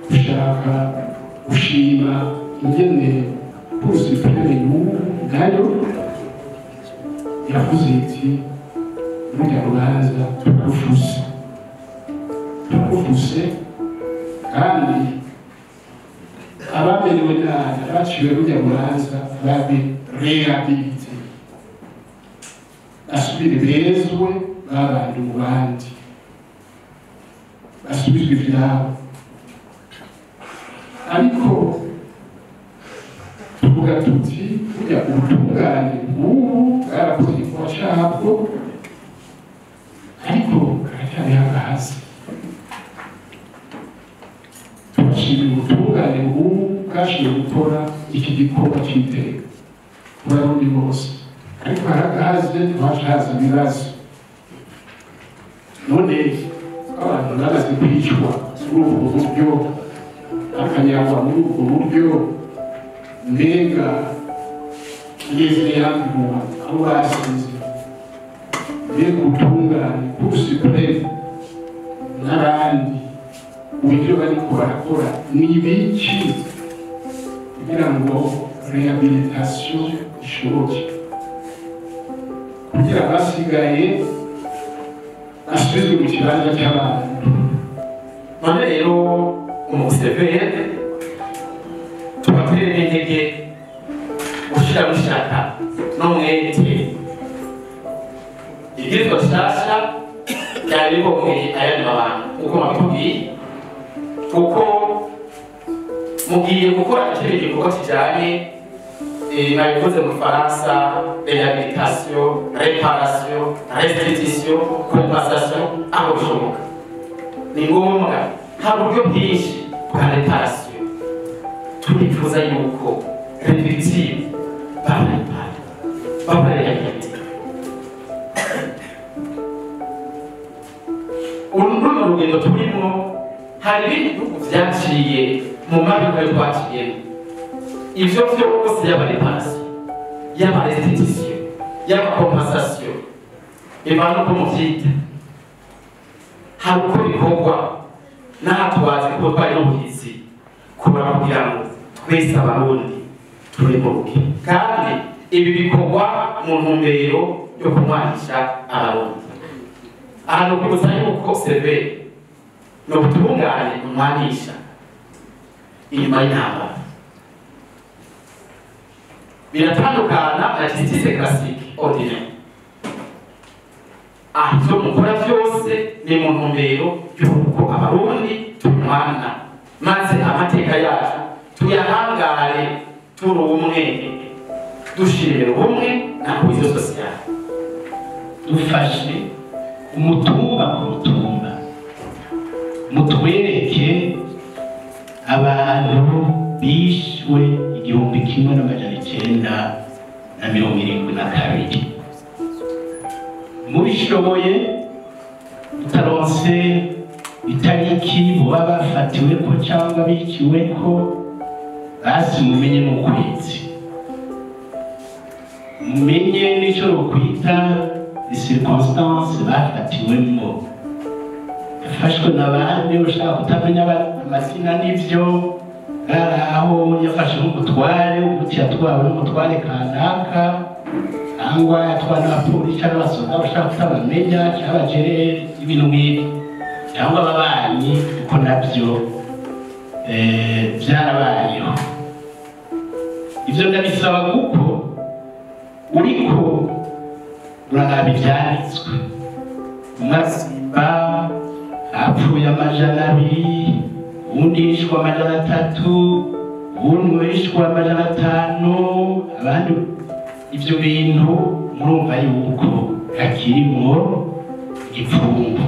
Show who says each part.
Speaker 1: gushaka gushima ingene bose tumenye nayo yavuze iti burya rubanza turagufuse kandi abamerewe nabi abaciwe burya rubanza babe rehabilite basubire bezwe babandi mu bandi basubizwe ivyabo ariko tuvuga tuti burya ubutungane bw'ubu bwarakoze igikorwa cabwo ariko karacyari hasi turashimira ubutungane bw'ubu bwashoboye gukora iki gikorwa c'iteka ku barundi bose ariko haragahaze ntibashaza ibibazo none abantu bamaze kwicwa muri ubwo buryo akanyagwa muri ubwo buryo mbega ngeze yambuwe aho basize mbega ubutungane bw'ubusupreme n'abandi uburyo bariko barakora ni ibiki kugira ngo rehabilitation ishoboke kugira abasigaye asubizwe mu kibanza cy'abantu.
Speaker 2: None rero umusevere tubatere n'intege gushira mushaka n'umwete ibwirizwa rishasha ryari riboneye ayandi mabanga kuko mabitubwiye kuko mugiye gukora ikindi gikorwa kijanye nabivuze mu Faransa rehabilitation, réparation, restitution, compensation aho bishoboka ni ngombwa hari uburyo bwinshi bwa réparation turifuza yuko revictime babarehabilite uruno rugendo turimo hari ibindi bihugu vyaciye mu maboko yo twaciyemo ivyo vyose yaba réparation yaba restitution yaba compensation bivana uko muvyita hari uko bikorwa n'aha tubazi kuko twari n'ubuhizi kubara kugira ngo twese abarundi turemuke kandi ibi bikorwa mu ntumbero yo kumwanisha abarundi ahantu kwibutsa yuko severe ni ubutungane umwanisha inyuma y'intambara biratandukana na justice classique ordinaire ivyo mukora vyose ni mu ntumbero y'uko abarundi tumwana maze amateka yacu tuyahangare turi umwe dushimira ubumwe na cohesion sociale
Speaker 1: dufashe umutumba ku mutumba mutwereke abantu bishwe 1972 mubishoboye tutaronse itariki muba bafatiweko cyangwa biciweko basi mumenye n'ukwezi mumenye n'icyo rukwita circonstances bafatiwemo yafashwe n'abandi ushaka kutamenya amazina n'ivyo aho yafashe n'umutware uti yatwawe n'umutware kanaka cyangwa yatwawe n'abapolisi n'abasoda ushaka kutabamenya cyangwa abajereri ibintu nk'ibi cyangwa ababanyi kuko nabyo byarabayeho ivyo ndabisaba kuko uriko uraraba ivyanditswe Masimba hapfuye 200 undi yishwe 300 undi yishwe 500 abandi ivyo bintu murumva yuko hakirimo igipfungu